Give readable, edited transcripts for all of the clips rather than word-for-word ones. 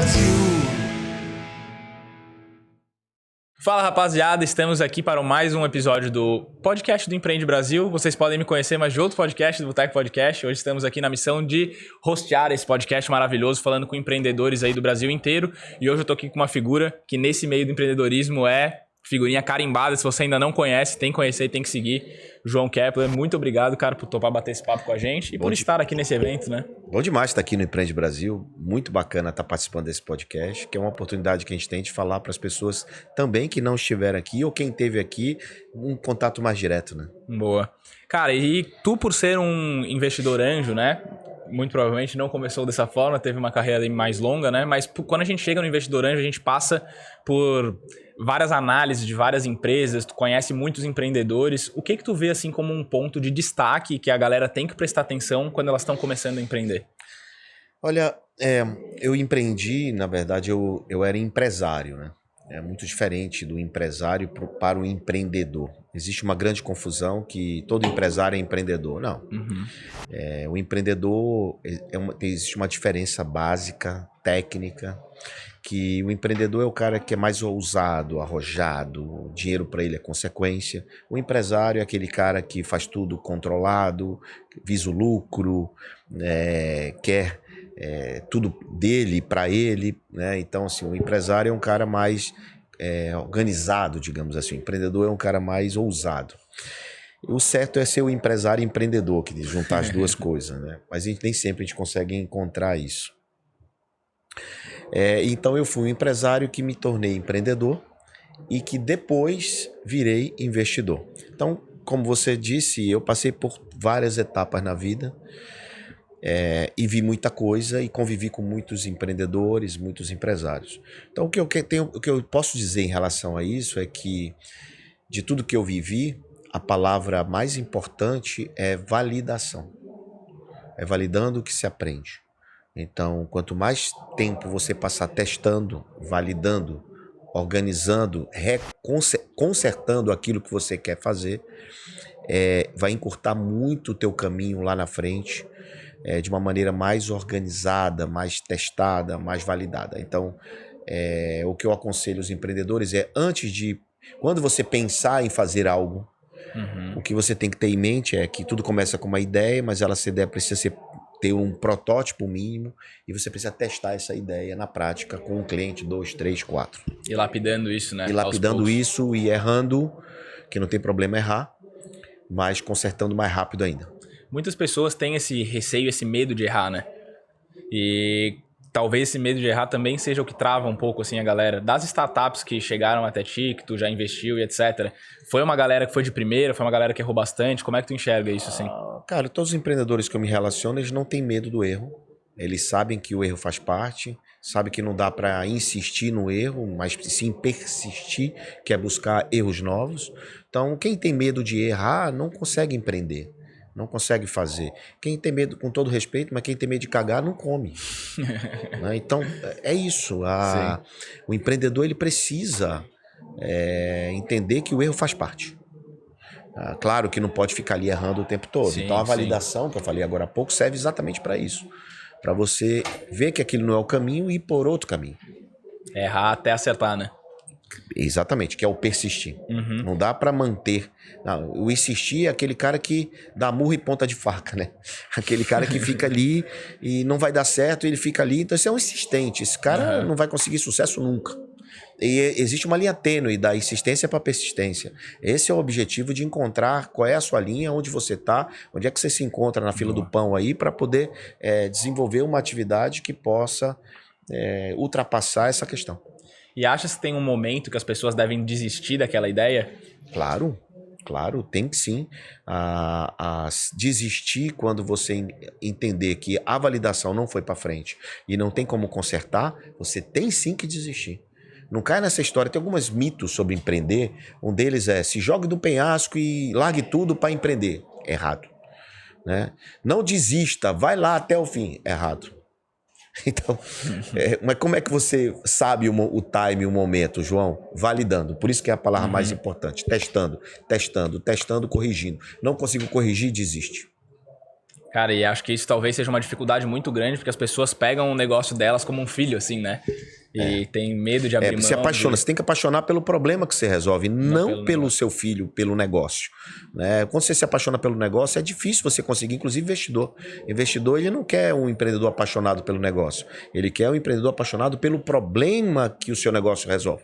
Brasil. Fala, rapaziada, estamos aqui para mais um episódio do podcast do Empreende Brasil. Vocês podem me conhecer mais de outro podcast, do Boteco Podcast. Hoje estamos aqui na missão de hostear esse podcast maravilhoso, falando com empreendedores aí do Brasil inteiro. E hoje eu tô aqui com uma figura que nesse meio do empreendedorismo é figurinha carimbada. Se você ainda não conhece, tem que conhecer e tem que seguir. João Kepler, muito obrigado, cara, por topar bater esse papo com a gente e por estar aqui nesse evento, né? Bom demais estar aqui no Empreende Brasil. Muito bacana estar participando desse podcast, que é uma oportunidade que a gente tem de falar para as pessoas também que não estiveram aqui ou quem esteve aqui, um contato mais direto, né? Boa. Cara, e tu, por ser um investidor anjo, né? Muito provavelmente não começou dessa forma, teve uma carreira mais longa, né? Mas quando a gente chega no investidor anjo, a gente passa por várias análises de várias empresas, tu conhece muitos empreendedores. O que tu vê assim como um ponto de destaque que a galera tem que prestar atenção quando elas estão começando a empreender? Olha, eu empreendi, na verdade, eu era empresário, né? É muito diferente do empresário para o empreendedor. Existe uma grande confusão que todo empresário é empreendedor. Não. O empreendedor, existe uma diferença básica, técnica, que o empreendedor é o cara que é mais ousado, arrojado, o dinheiro para ele é consequência. O empresário é aquele cara que faz tudo controlado, visa o lucro, quer tudo dele, para ele, né? Então, assim, o empresário é um cara mais organizado, digamos assim. O empreendedor é um cara mais ousado. O certo é ser o empresário empreendedor, que juntar as duas coisas, né? Mas nem sempre a gente consegue encontrar isso. Então eu fui um empresário que me tornei empreendedor e que depois virei investidor. Então, como você disse, eu passei por várias etapas na vida e vi muita coisa e convivi com muitos empreendedores, muitos empresários. Então o que eu posso dizer em relação a isso é que de tudo que eu vivi, a palavra mais importante é validação. É validando o que se aprende. Então, quanto mais tempo você passar testando, validando, organizando, consertando aquilo que você quer fazer, vai encurtar muito o teu caminho lá na frente, de uma maneira mais organizada, mais testada, mais validada. Então, o que eu aconselho os empreendedores quando você pensar em fazer algo, o que você tem que ter em mente é que tudo começa com uma ideia, mas essa ideia precisa ter um protótipo mínimo e você precisa testar essa ideia na prática com um cliente, 2, 3, 4. E lapidando isso, né? E lapidando isso e errando, que não tem problema errar, mas consertando mais rápido ainda. Muitas pessoas têm esse receio, esse medo de errar, né? E talvez esse medo de errar também seja o que trava um pouco assim a galera. Das startups que chegaram até ti, que tu já investiu e etc. Foi uma galera que foi de primeira, foi uma galera que errou bastante. Como é que tu enxerga isso assim? Cara, todos os empreendedores que eu me relaciono, eles não têm medo do erro. Eles sabem que o erro faz parte, sabem que não dá para insistir no erro, mas sim persistir, que é buscar erros novos. Então, quem tem medo de errar não consegue empreender. Não consegue fazer. Quem tem medo, com todo respeito, mas quem tem medo de cagar não come. Né? Então, é isso. O empreendedor ele precisa entender que o erro faz parte. Claro que não pode ficar ali errando o tempo todo. Sim, então, a validação que eu falei agora há pouco serve exatamente para isso. Para você ver que aquilo não é o caminho e ir por outro caminho. Errar até acertar, né? Exatamente, que é o persistir. Não dá para manter. Não, o insistir é aquele cara que dá murro e ponta de faca, né? Aquele cara que fica ali e não vai dar certo, ele fica ali. Então, esse é um insistente. Esse cara não vai conseguir sucesso nunca. E existe uma linha tênue da insistência para persistência. Esse é o objetivo de encontrar qual é a sua linha, onde você está, onde é que você se encontra na fila do pão aí para poder desenvolver uma atividade que possa ultrapassar essa questão. E achas que tem um momento que as pessoas devem desistir daquela ideia? Claro, tem que sim. Desistir quando você entender que a validação não foi para frente e não tem como consertar, você tem sim que desistir. Não cai nessa história. Tem alguns mitos sobre empreender. Um deles é: se jogue do penhasco e largue tudo para empreender. Errado. Né? Não desista, vai lá até o fim. Errado. Então, mas como é que você sabe o time, o momento, João? Validando. Por isso que é a palavra mais importante. Testando, corrigindo. Não consigo corrigir, desiste. Cara, e acho que isso talvez seja uma dificuldade muito grande, porque as pessoas pegam o negócio delas como um filho, assim, né? E tem medo de abrir mão. Se apaixona, você tem que apaixonar pelo problema que você resolve, não pelo seu filho, pelo negócio. Né? Quando você se apaixona pelo negócio, é difícil você conseguir, inclusive, investidor. Investidor, ele não quer um empreendedor apaixonado pelo negócio. Ele quer um empreendedor apaixonado pelo problema que o seu negócio resolve.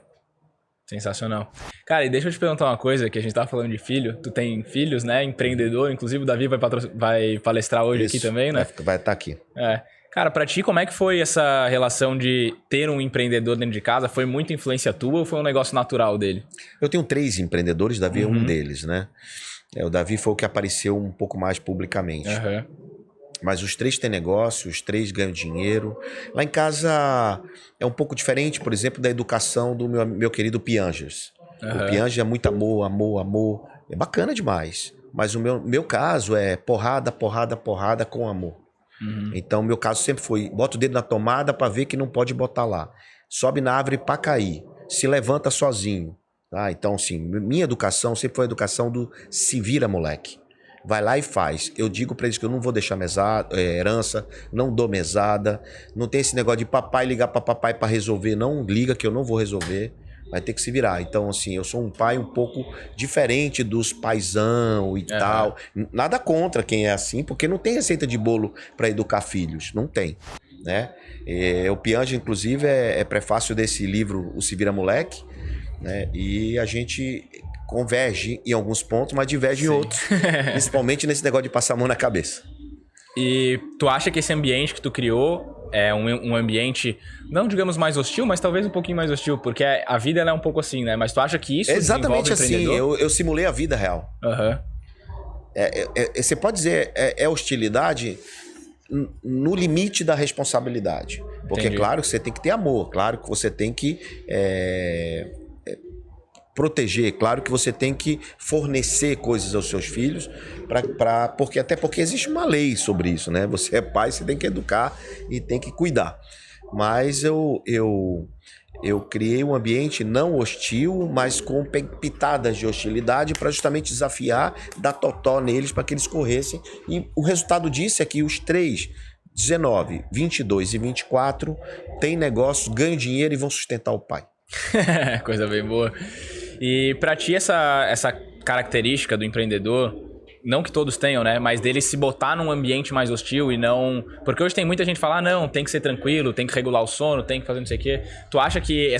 Sensacional. Cara, e deixa eu te perguntar uma coisa, que a gente tava falando de filho. Tu tem filhos, né? Empreendedor. Inclusive o Davi vai palestrar hoje aqui também, né? Vai estar aqui. Cara, pra ti, como é que foi essa relação de ter um empreendedor dentro de casa? Foi muita influência tua ou foi um negócio natural dele? Eu tenho 3 empreendedores, Davi é um deles, né? O Davi foi o que apareceu um pouco mais publicamente. Mas os 3 têm negócio, os 3 ganham dinheiro. Lá em casa é um pouco diferente, por exemplo, da educação do meu querido Piangers. O Piangers é muito amor, amor, amor. É bacana demais. Mas o meu caso é porrada, porrada, porrada com amor. Então, meu caso sempre foi, bota o dedo na tomada para ver que não pode botar lá. Sobe na árvore para cair. Se levanta sozinho. Tá? Então, assim, minha educação sempre foi a educação do se vira, moleque. Vai lá e faz. Eu digo para eles que eu não vou deixar herança, não dou mesada. Não tem esse negócio de papai ligar para papai para resolver. Não liga que eu não vou resolver. Vai ter que se virar. Então, assim, eu sou um pai um pouco diferente dos paizão e tal. Nada contra quem é assim, porque não tem receita de bolo para educar filhos. Não tem, né? O Pianja, inclusive, é prefácio desse livro, O Se Vira Moleque, né? E a gente converge em alguns pontos, mas diverge em outros. Principalmente nesse negócio de passar a mão na cabeça. E tu acha que esse ambiente que tu criou é um ambiente, não digamos mais hostil, mas talvez um pouquinho mais hostil, porque a vida ela é um pouco assim, né? Mas tu acha que isso é exatamente assim, empreendedor? eu simulei a vida real. Você pode dizer, hostilidade no limite da responsabilidade. Porque é claro que você tem que ter amor, claro que você tem que proteger, claro que você tem que fornecer coisas aos seus filhos, até porque existe uma lei sobre isso, né? Você é pai, você tem que educar e tem que cuidar. Mas eu criei um ambiente não hostil, mas com pitadas de hostilidade para justamente desafiar, dar totó neles para que eles corressem. E o resultado disso é que os 3, 19, 22 e 24, têm negócios, ganham dinheiro e vão sustentar o pai. Coisa bem boa. E pra ti essa característica do empreendedor, não que todos tenham, né? Mas dele se botar num ambiente mais hostil e não... Porque hoje tem muita gente que fala, não, tem que ser tranquilo, tem que regular o sono, tem que fazer não sei o quê. Tu acha que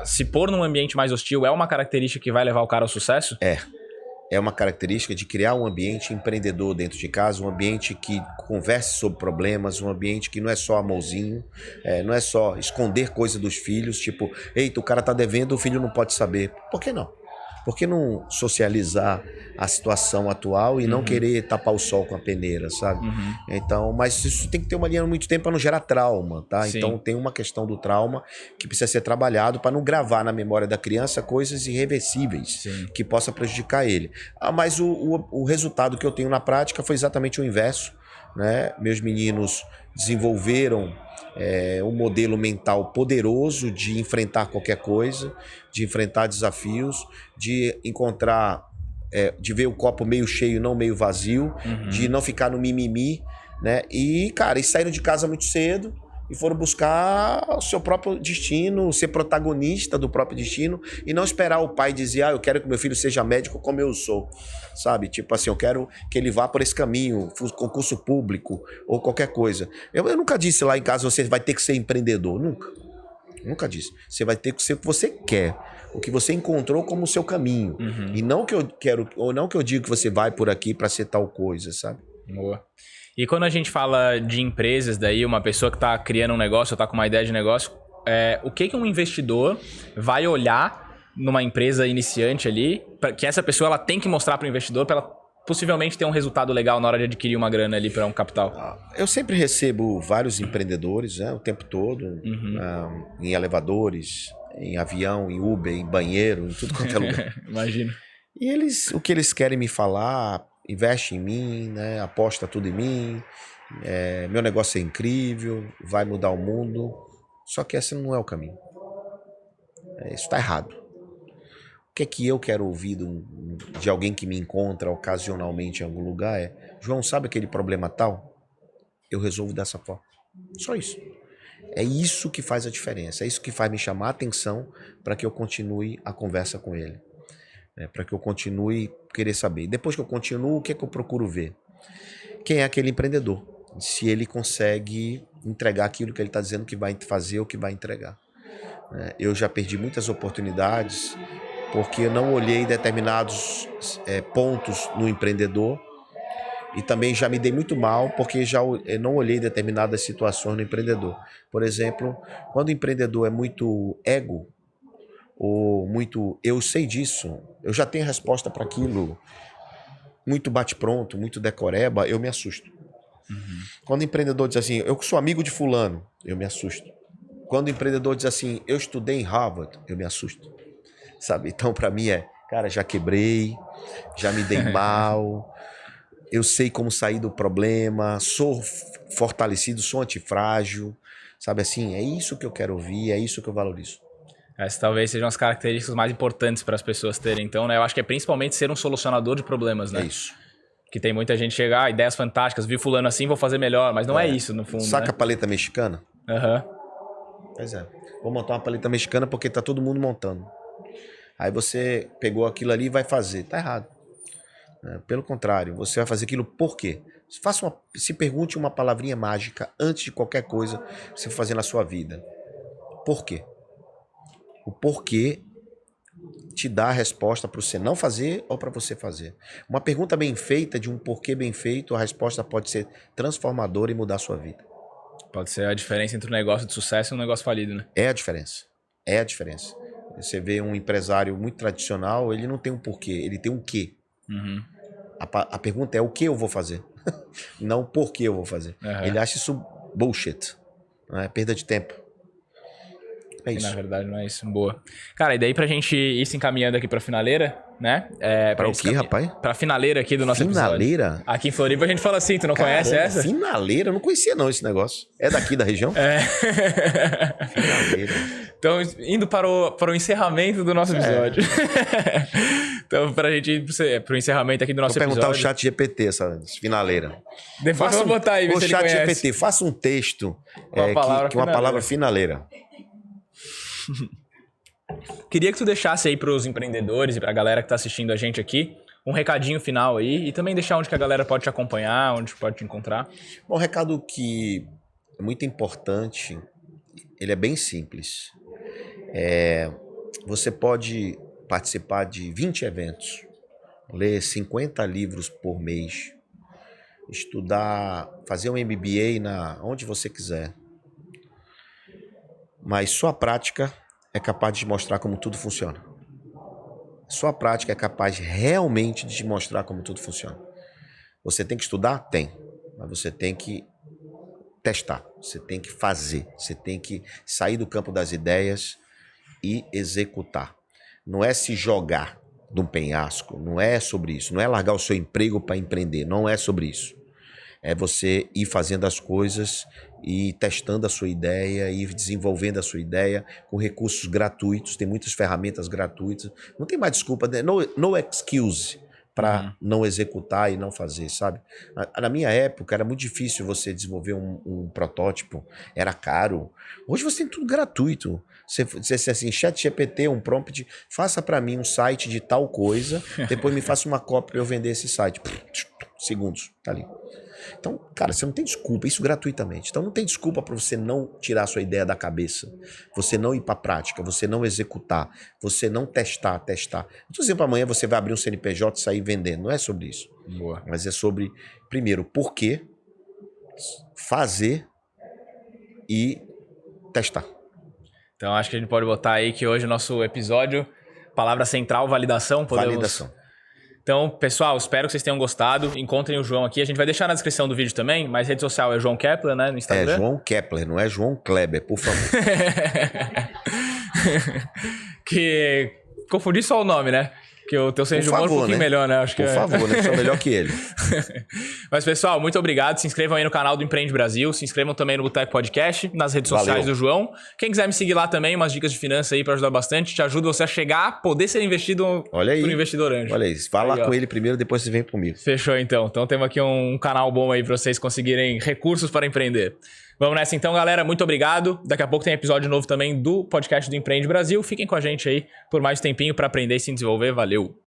se pôr num ambiente mais hostil é uma característica que vai levar o cara ao sucesso? É uma característica de criar um ambiente empreendedor dentro de casa, um ambiente que converse sobre problemas, um ambiente que não é só amorzinho, não é só esconder coisa dos filhos, tipo, eita, o cara tá devendo, o filho não pode saber. Por que não? Por que não socializar a situação atual e não querer tapar o sol com a peneira, sabe? Então, mas isso tem que ter uma linha muito tempo para não gerar trauma, tá? Sim. Então tem uma questão do trauma que precisa ser trabalhado para não gravar na memória da criança coisas irreversíveis que possa prejudicar ele. Mas o resultado que eu tenho na prática foi exatamente o inverso, né? Meus meninos desenvolveram um modelo mental poderoso de enfrentar qualquer coisa, de enfrentar desafios, de encontrar, de ver o copo meio cheio, não meio vazio, de não ficar no mimimi, né? E, cara, eles saíram de casa muito cedo e foram buscar o seu próprio destino, ser protagonista do próprio destino e não esperar o pai dizer, eu quero que meu filho seja médico como eu sou, sabe? Tipo assim, eu quero que ele vá por esse caminho, concurso público ou qualquer coisa. Eu nunca disse lá em casa, você vai ter que ser empreendedor, nunca disse. Você vai ter que ser o que você quer, o que você encontrou como o seu caminho. E não que eu quero, ou não que eu digo que você vai por aqui para ser tal coisa, sabe? Boa. E quando a gente fala de empresas, daí uma pessoa que está criando um negócio, ou está com uma ideia de negócio, o que um investidor vai olhar numa empresa iniciante ali, que essa pessoa ela tem que mostrar para o investidor para ela possivelmente ter um resultado legal na hora de adquirir uma grana ali para um capital? Eu sempre recebo vários empreendedores, né, o tempo todo, em elevadores, em avião, em Uber, em banheiro, em tudo quanto é lugar. Imagino. E o que eles querem me falar, investe em mim, né? Aposta tudo em mim, meu negócio é incrível, vai mudar o mundo. Só que esse não é o caminho. Isso está errado. O que é que eu quero ouvir de alguém que me encontra ocasionalmente em algum lugar João, sabe aquele problema tal? eu resolvo dessa forma. Só isso. É isso que faz a diferença. É isso que faz me chamar a atenção para que eu continue a conversa com ele. Para que eu continue a querer saber. Depois que eu continuo, o que é que eu procuro ver? Quem é aquele empreendedor? Se ele consegue entregar aquilo que ele está dizendo que vai fazer ou que vai entregar. Eu já perdi muitas oportunidades porque eu não olhei determinados pontos no empreendedor e também já me dei muito mal porque eu não olhei determinadas situações no empreendedor. Por exemplo, quando o empreendedor é muito ego ou muito eu sei disso, eu já tenho a resposta para aquilo, muito bate-pronto, muito decoreba, eu me assusto. Quando o empreendedor diz assim, eu sou amigo de fulano, eu me assusto. Quando o empreendedor diz assim, eu estudei em Harvard, eu me assusto. Sabe? Então, para mim cara, já quebrei, já me dei mal, eu sei como sair do problema, sou fortalecido, sou antifrágil, sabe assim? É isso que eu quero ouvir, é isso que eu valorizo. Essas talvez sejam as características mais importantes para as pessoas terem. Então, né? Eu acho que é principalmente ser um solucionador de problemas, né? É isso. Que tem muita gente que chega, ideias fantásticas, vi fulano assim, vou fazer melhor. Mas não é isso, no fundo, Saca né? a paleta mexicana? Pois é. Vou montar uma paleta mexicana porque tá todo mundo montando. Aí você pegou aquilo ali e vai fazer. Tá errado. Pelo contrário, você vai fazer aquilo por quê? Se pergunte uma palavrinha mágica antes de qualquer coisa que você for fazer na sua vida. Por quê? O porquê te dá a resposta para você não fazer ou para você fazer. Uma pergunta bem feita, de um porquê bem feito, a resposta pode ser transformadora e mudar a sua vida. Pode ser a diferença entre um negócio de sucesso e um negócio falido, né? É a diferença. É a diferença. Você vê um empresário muito tradicional, ele não tem um porquê, ele tem um quê. Uhum. A pergunta é o que eu vou fazer, não o porquê eu vou fazer. Ele acha isso bullshit, não é perda de tempo. É isso. E na verdade não é isso. Boa. Cara, e daí pra gente ir se encaminhando aqui pra finaleira, né? Pra o quê, rapaz? Pra finaleira aqui do nosso Finaleira? episódio. Aqui em Floripa a gente fala assim, tu não Caramba, conhece essa? Finaleira? Eu não conhecia não esse negócio. É daqui da região? Finaleira. Então, indo para o encerramento do nosso episódio. Então, pra gente ir pro encerramento aqui do nosso episódio. Vou perguntar ao chat GPT essa finaleira. Depois eu vou botar aí, ver se ele conhece. O chat GPT, faça um texto com uma palavra finaleira. Queria que tu deixasse aí pros empreendedores e pra galera que tá assistindo a gente aqui um recadinho final aí e também deixar onde que a galera pode te acompanhar, onde pode te encontrar. Bom, um recado que é muito importante, ele é bem simples. Você pode participar de 20 eventos, ler 50 livros por mês, estudar, fazer um MBA onde você quiser. Mas sua prática é capaz de te mostrar como tudo funciona. Sua prática é capaz realmente de te mostrar como tudo funciona. Você tem que estudar? Tem. Mas você tem que testar. Você tem que fazer. Você tem que sair do campo das ideias e executar. Não é se jogar de um penhasco. Não é sobre isso. Não é largar o seu emprego para empreender. Não é sobre isso. É você ir fazendo as coisas e testando a sua ideia, ir desenvolvendo a sua ideia com recursos gratuitos. Tem muitas ferramentas gratuitas. Não tem mais desculpa, no excuse para não executar e não fazer, sabe? Na minha época era muito difícil você desenvolver um protótipo, era caro. Hoje você tem tudo gratuito. Você assim, ChatGPT, um prompt, faça para mim um site de tal coisa, depois me faça uma cópia para eu vender esse site. Segundos, tá ali. Então, cara, você não tem desculpa, isso gratuitamente. Então não tem desculpa para você não tirar a sua ideia da cabeça, você não ir para a prática, você não executar, você não testar. Não estou dizendo para amanhã você vai abrir um CNPJ e sair vendendo, não é sobre isso. Boa. Mas é sobre, primeiro, por quê, fazer e testar. Então acho que a gente pode botar aí que hoje o nosso episódio, palavra central, validação. Validação. Então, pessoal, espero que vocês tenham gostado. Encontrem o João aqui. A gente vai deixar na descrição do vídeo também, mas rede social é João Kepler, né? No Instagram. É João Kepler, não é João Kleber, por favor. Que confundi só o nome, né? Porque o teu senso de humor é um pouquinho né? melhor, né? Acho que Por favor, né? Sou melhor que ele. Mas, pessoal, muito obrigado. Se inscrevam aí no canal do Empreende Brasil. Se inscrevam também no Boteco Podcast, nas redes sociais do João. Quem quiser me seguir lá também, umas dicas de finanças aí pra ajudar bastante. Te ajuda você a chegar a poder ser investido por investidor anjo. Olha aí. Fala com ele primeiro, depois você vem comigo. Fechou, então. Então temos aqui um canal bom aí pra vocês conseguirem recursos para empreender. Vamos nessa então, galera. Muito obrigado. Daqui a pouco tem episódio novo também do podcast do Empreende Brasil. Fiquem com a gente aí por mais tempinho para aprender e se desenvolver. Valeu!